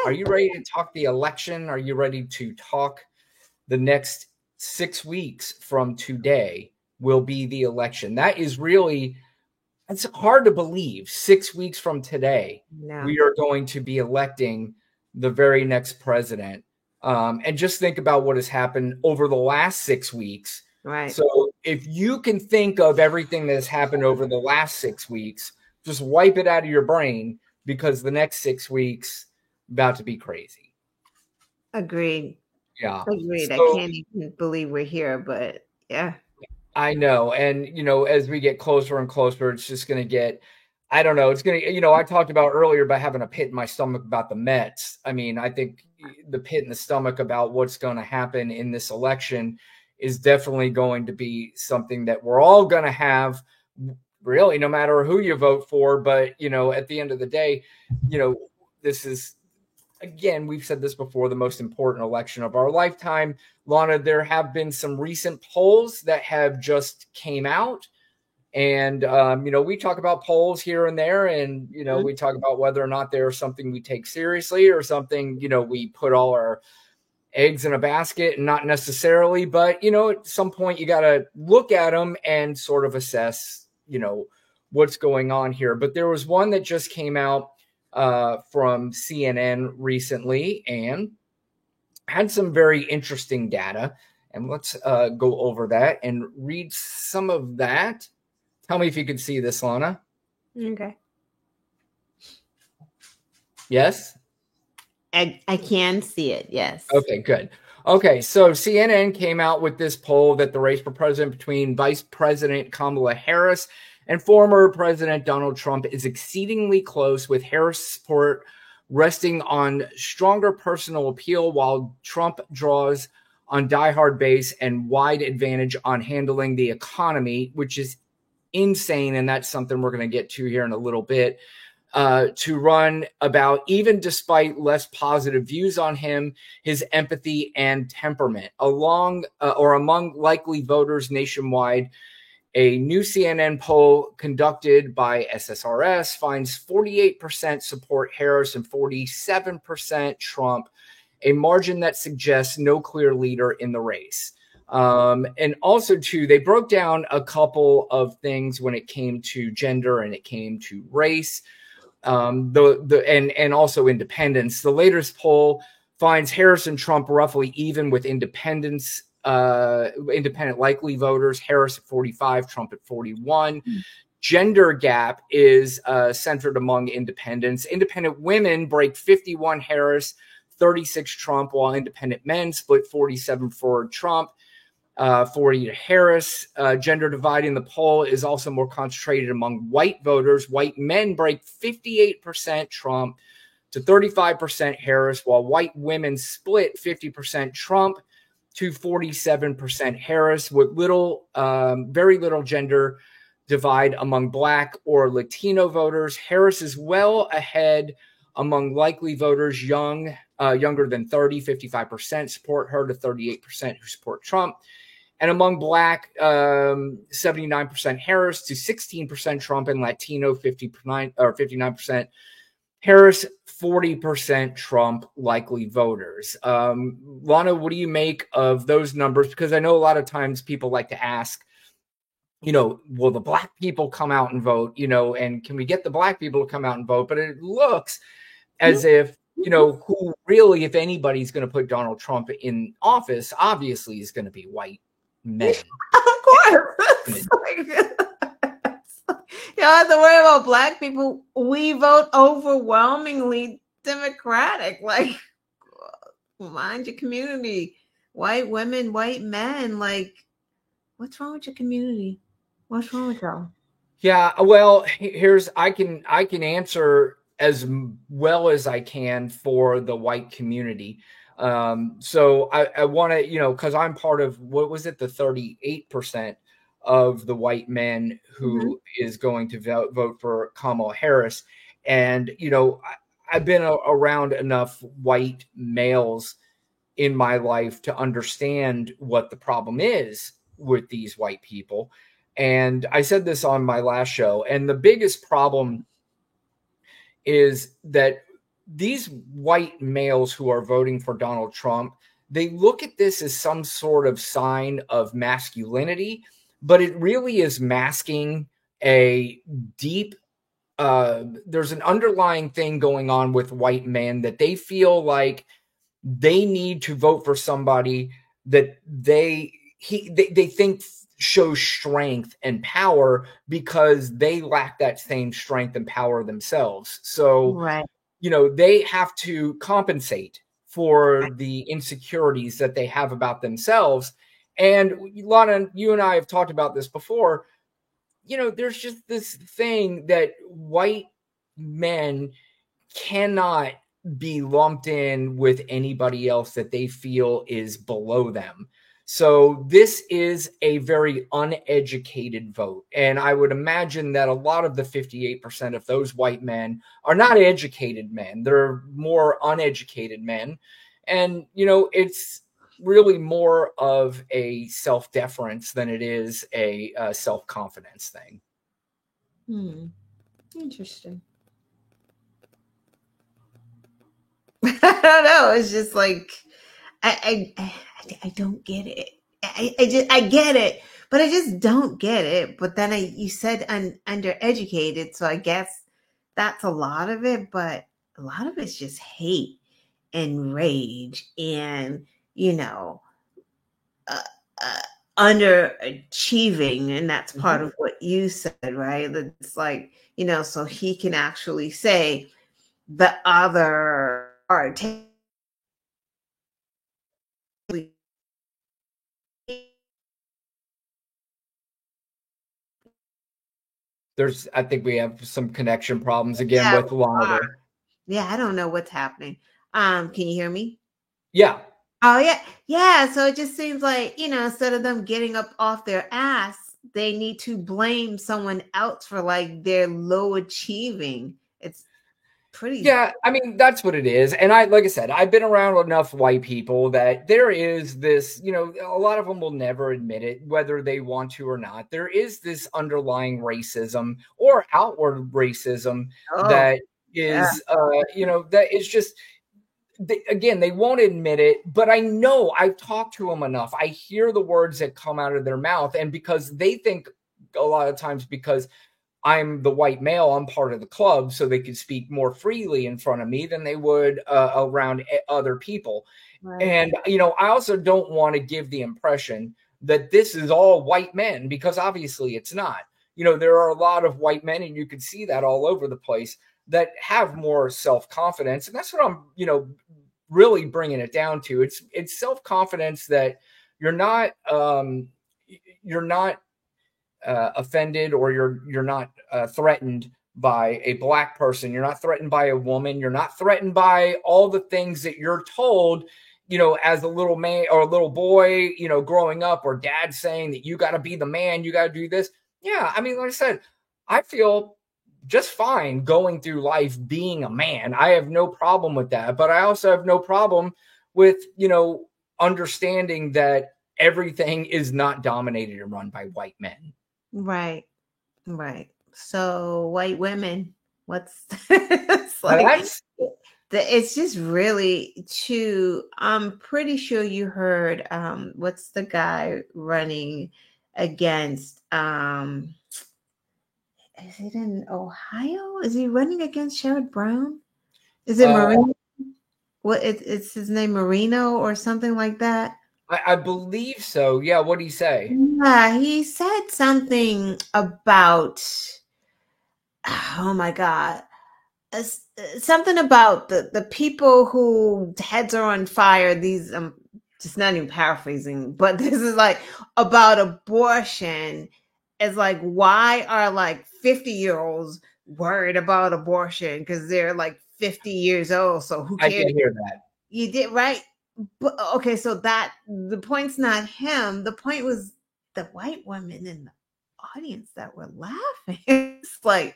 Are you ready to talk the election? Are you ready to talk the next 6 weeks from today will be the election? That is really, it's hard to believe. 6 weeks from today, we are going to be electing the very next president. And just think about what has happened over the last 6 weeks. Right. So if you can think of everything that has happened over the last 6 weeks, just wipe it out of your brain, because the next 6 weeks about to be crazy. Agreed. Yeah. Agreed. So, I can't even believe we're here, but yeah. I know. And, as we get closer and closer, it's just going to get, I don't know. It's going to, I talked about earlier about having a pit in my stomach about the Mets. I mean, I think the pit in the stomach about what's going to happen in this election is definitely going to be something that we're all going to have, really, no matter who you vote for. But, at the end of the day, this is, again, we've said this before, the most important election of our lifetime. Lana, there have been some recent polls that have just came out. And, we talk about polls here and there, and, we talk about whether or not they're something we take seriously or something, we put all our eggs in a basket, and not necessarily. But, at some point you got to look at them and sort of assess, what's going on here. But there was one that just came out from CNN recently and had some very interesting data. And let's go over that and read some of that. Tell me if you can see this, Lana. Okay. Yes? I can see it, yes. Okay, good. Okay, so CNN came out with this poll that the race for president between Vice President Kamala Harris and former President Donald Trump is exceedingly close, with Harris' support resting on stronger personal appeal, while Trump draws on diehard base and wide advantage on handling the economy, which is insane. And that's something we're going to get to here in a little bit. To run about, even despite less positive views on him, his empathy and temperament, among likely voters nationwide. A new CNN poll conducted by SSRS finds 48% support Harris and 47% Trump, a margin that suggests no clear leader in the race. And also, too, they broke down a couple of things when it came to gender and it came to race, and also independence. The latest poll finds Harris and Trump roughly even with independent likely voters. Harris at 45, Trump at 41. Gender gap is centered among independents. Independent women break 51 Harris, 36 Trump, while independent men split 47 for Trump, 40 to Harris. Gender divide in the poll is also more concentrated among white voters. White men break 58% Trump to 35% Harris, while white women split 50% Trump to 47% Harris, with very little gender divide among Black or Latino voters. Harris is well ahead among likely voters younger than 30, 55% support her to 38% who support Trump. And among Black, 79% Harris to 16% Trump, and Latino 59% Harris, 40% Trump likely voters. Lana, what do you make of those numbers? Because I know a lot of times people like to ask, will the Black people come out and vote? And can we get the Black people to come out and vote? But it looks as if, who really, if anybody's going to put Donald Trump in office, obviously is going to be white men. Of course. You don't have to worry about Black people. We vote overwhelmingly Democratic. Like, mind your community. White women, white men. Like, what's wrong with your community? What's wrong with y'all? Yeah, well, I can answer as well as I can for the white community. So I want to, because I'm part of, what was it, the 38% of the white men who is going to vote for Kamala Harris. And, I've been around enough white males in my life to understand what the problem is with these white people. And I said this on my last show, and the biggest problem is that these white males who are voting for Donald Trump, they look at this as some sort of sign of masculinity, but it really is masking a deep there's an underlying thing going on with white men that they feel like they need to vote for somebody that they think shows strength and power because they lack that same strength and power themselves. So, Right. they have to compensate for the insecurities that they have about themselves. And Lana, you and I have talked about this before. There's just this thing that white men cannot be lumped in with anybody else that they feel is below them. So this is a very uneducated vote. And I would imagine that a lot of the 58% of those white men are not educated men. They're more uneducated men. And, it's really more of a self-deference than it is a self-confidence thing. Interesting. I don't know. It's just like I don't get it. I get it, but I just don't get it. But then you said undereducated, so I guess that's a lot of it. But a lot of it's just hate and rage, and uh, underachieving, and that's part of what you said, right? It's like so he can actually say the other are I think we have some connection problems again with Lana. Yeah, I don't know what's happening. Can you hear me? Yeah. Oh yeah. Yeah. So it just seems like, instead of them getting up off their ass, they need to blame someone else for like their low achieving. It's pretty. Yeah, I mean, that's what it is. And like I said, I've been around enough white people that there is this, a lot of them will never admit it, whether they want to or not. There is this underlying racism or outward racism that is, that is just, again, they won't admit it, but I know I've talked to them enough. I hear the words that come out of their mouth. And because they think a lot of times because I'm the white male, I'm part of the club, so they could speak more freely in front of me than they would around other people. Right. And, I also don't want to give the impression that this is all white men, because obviously it's not. There are a lot of white men, and you can see that all over the place, that have more self-confidence. And that's what I'm, really bringing it down to. It's self-confidence that you're not offended, or you're not threatened by a black person. You're not threatened by a woman. You're not threatened by all the things that you're told, as a little man or a little boy, growing up, or dad saying that you got to be the man, you got to do this. Yeah. I mean, like I said, I feel just fine going through life being a man. I have no problem with that, but I also have no problem with, understanding that everything is not dominated and run by white men. Right. So white women, what's it's like it's just really too. I'm pretty sure you heard what's the guy running against is it in Ohio? Is he running against Sherrod Brown? Is it Marino? What it's his name, Marino or something like that? I believe so. Yeah. What did he say? Yeah, he said something about, oh my God, something about the people who heads are on fire. These, just not even paraphrasing, but this is like about abortion. It's like, why are like 50-year-olds worried about abortion? Because they're like 50 years old. So who cares? I can hear that. You did right. But okay, so that the point's not him. The point was the white women in the audience that were laughing. It's like,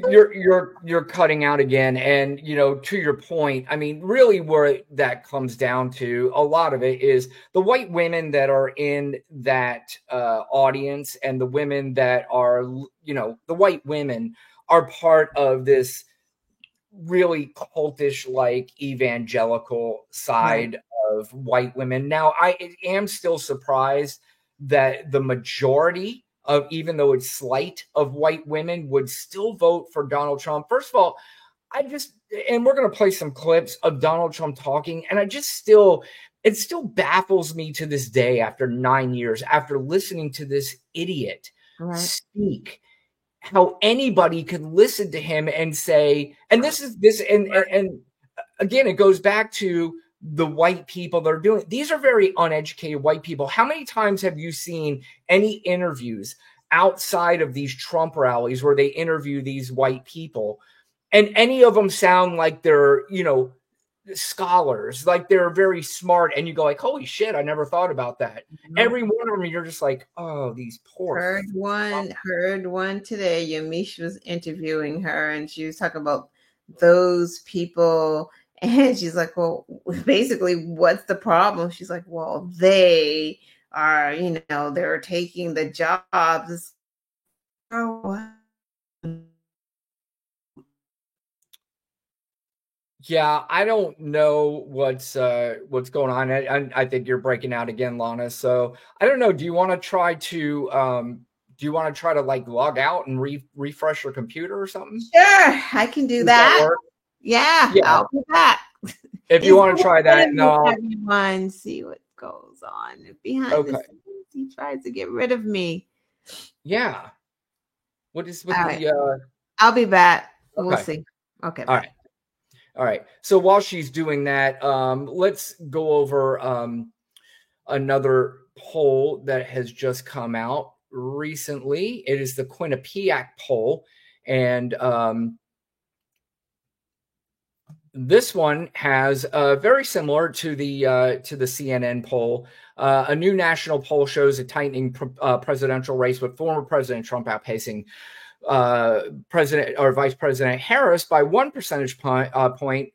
You're cutting out again, and to your point, I mean, really, where that comes down to, a lot of it is the white women that are in that audience, and the women that are, the white women are part of this really cultish, like, evangelical side of white women. Now, I am still surprised that the majority of, even though it's slight, of white women would still vote for Donald Trump. First of all, and we're going to play some clips of Donald Trump talking, and it still baffles me to this day, after 9 years, after listening to this idiot speak, how anybody could listen to him and say, and again, it goes back to the white people that are doing. These are very uneducated white people. How many times have you seen any interviews outside of these Trump rallies where they interview these white people, and any of them sound like they're, scholars, like they're very smart, and you go like, holy shit, I never thought about that. Every one of them, you're just like, oh, these poor. Heard one today. Yamiche was interviewing her, and she was talking about those people. And she's like, well, basically, what's the problem? She's like, well, they are, they're taking the jobs. Oh, what? Yeah, I don't know what's going on. I think you're breaking out again, Lana. So I don't know. Do you want to try to like log out and refresh your computer or something? Sure, I can do that. Yeah, I'll do that. If you want to try that, no. Everyone, see what goes on behind the scenes. He tries to get rid of me. Yeah. What is with I'll be back. Okay. We'll see. Okay. All right. So while she's doing that, let's go over another poll that has just come out recently. It is the Quinnipiac poll, and this one has very similar to the CNN poll. A new national poll shows a tightening presidential race, with former President Trump outpacing President or Vice President Harris by 1 percentage point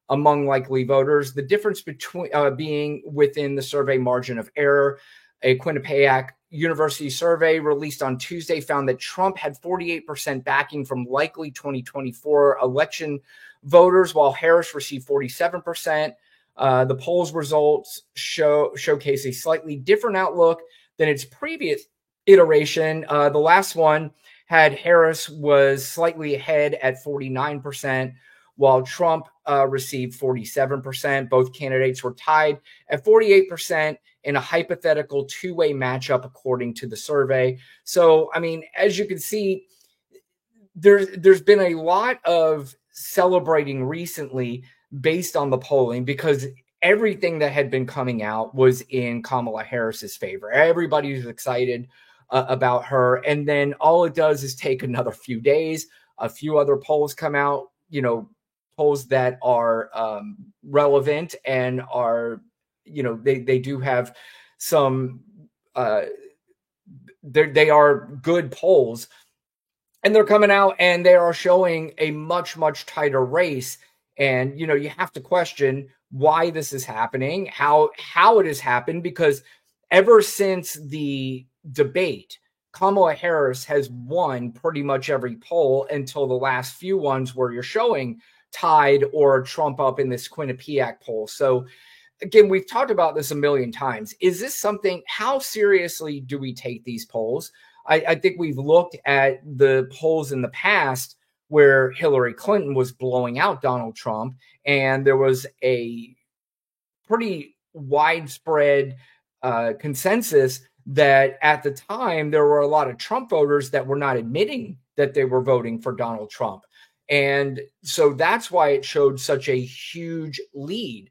among likely voters. The difference between being within the survey margin of error. A Quinnipiac University survey released on Tuesday found that Trump had 48% backing from likely 2024 election voters, while Harris received 47%. The poll's results showcase a slightly different outlook than its previous iteration. The last one had Harris was slightly ahead at 49%, while Trump received 47%. Both candidates were tied at 48% in a hypothetical two-way matchup, according to the survey. So, I mean, as you can see, there's been a lot of celebrating recently based on the polling, because everything that had been coming out was in Kamala Harris's favor. Everybody was excited about her. And then all it does is take another few days. A few other polls come out, polls that are relevant and are, they do have some, they are good polls, and they're coming out and they are showing a much, much tighter race. And, you have to question why this is happening, how it has happened, because ever since the debate, Kamala Harris has won pretty much every poll until the last few ones where you're showing tied or Trump up in this Quinnipiac poll. So again, we've talked about this a million times. Is this something, how seriously do we take these polls? I think we've looked at the polls in the past where Hillary Clinton was blowing out Donald Trump, and there was a pretty widespread consensus that at the time there were a lot of Trump voters that were not admitting that they were voting for Donald Trump. And so that's why it showed such a huge lead.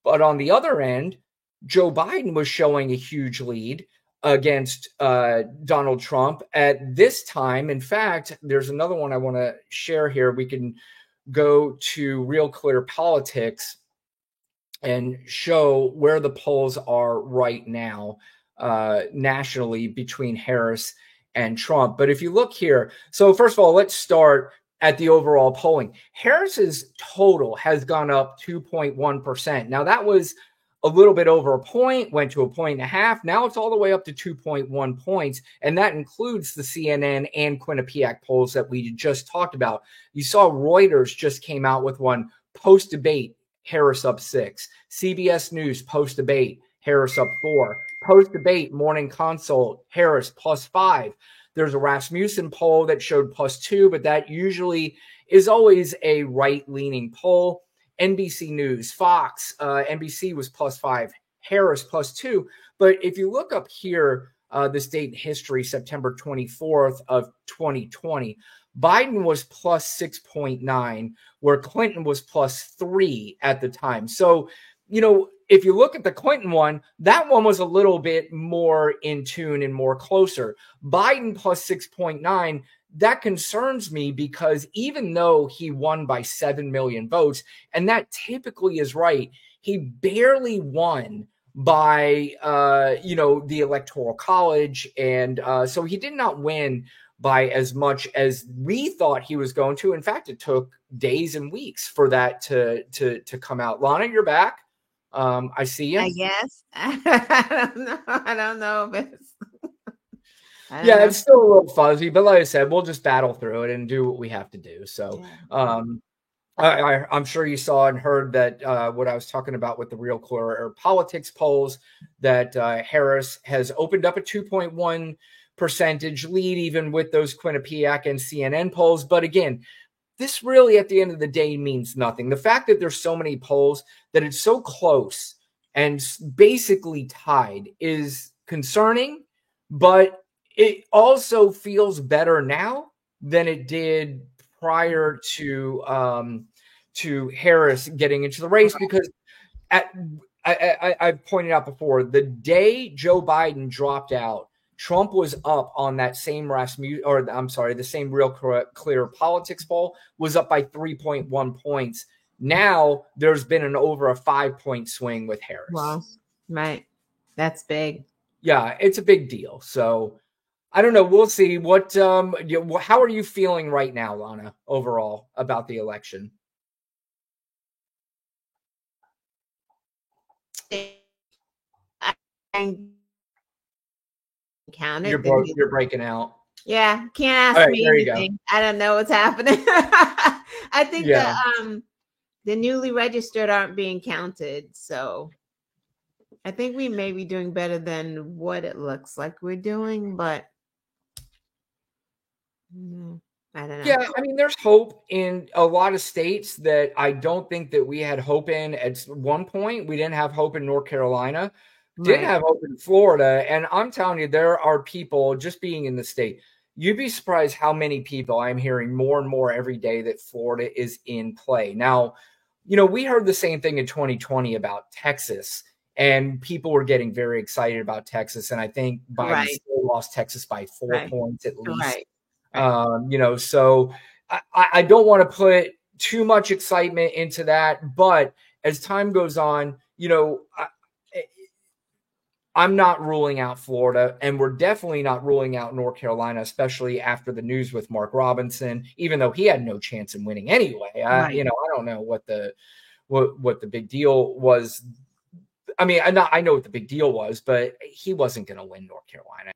But on the other end, Joe Biden was showing a huge lead against Donald Trump at this time. In fact, there's another one I want to share here. We can go to Real Clear Politics and show where the polls are right now nationally between Harris and Trump. But if you look here, so first of all, let's start at the overall polling. Harris's total has gone up 2.1%. Now, that was a little bit over a point, went to a point and a half. Now it's all the way up to 2.1 points. And that includes the CNN and Quinnipiac polls that we just talked about. You saw Reuters just came out with one post-debate, Harris up 6. CBS News post-debate, Harris up 4. Post-debate, Morning Consult, Harris plus 5. There's a Rasmussen poll that showed plus 2, but that usually is always a right-leaning poll. NBC News, Fox, NBC was plus 5, Harris plus 2. But if you look up here, this date in history, September 24th of 2020, Biden was plus 6.9, where Clinton was plus 3 at the time. So, you know, if you look at the Clinton one, that one was a little bit more in tune and more closer. Biden plus 6.9, that concerns me because even though he won by 7 million votes, and that typically is right, he barely won by, the Electoral College. And so he did not win by as much as we thought he was going to. In fact, it took days and weeks for that to come out. Lana, you're back. I see you. I guess. I don't know if it's. It's still a little fuzzy, but like I said, we'll just battle through it and do what we have to do. So, I'm sure you saw and heard that what I was talking about with the Real Clear Politics polls, that Harris has opened up a 2.1 percentage lead, even with those Quinnipiac and CNN polls. But again, this really, at the end of the day, means nothing. The fact that there's so many polls that it's so close and basically tied is concerning, but it also feels better now than it did prior to Harris getting into the race, because I've pointed out before, the day Joe Biden dropped out, Trump was up on that same the same Real Clear Politics poll, was up by 3.1 points. Now there's been an over a 5-point swing with Harris. Wow. Right. That's big. Yeah, it's a big deal. So I don't know. We'll see. How are you feeling right now, Lana, overall about the election? Counted. You're breaking out. Yeah, can't ask me anything. I don't know what's happening. I think that the newly registered aren't being counted, so I think we may be doing better than what it looks like we're doing, but I don't know. Yeah, I mean, there's hope in a lot of states that I don't think that we had hope in at one point. We didn't have hope in North Carolina. Didn't have hope in Florida. And I'm telling you, there are people just being in the state. You'd be surprised how many people I'm hearing more and more every day that Florida is in play. Now, we heard the same thing in 2020 about Texas, and people were getting very excited about Texas. And I think Biden still lost Texas by 4 points at least. So I don't want to put too much excitement into that. But as time goes on, I'm not ruling out Florida, and we're definitely not ruling out North Carolina, especially after the news with Mark Robinson, even though he had no chance in winning anyway. I don't know what the big deal was. I mean, I know what the big deal was, but he wasn't going to win North Carolina.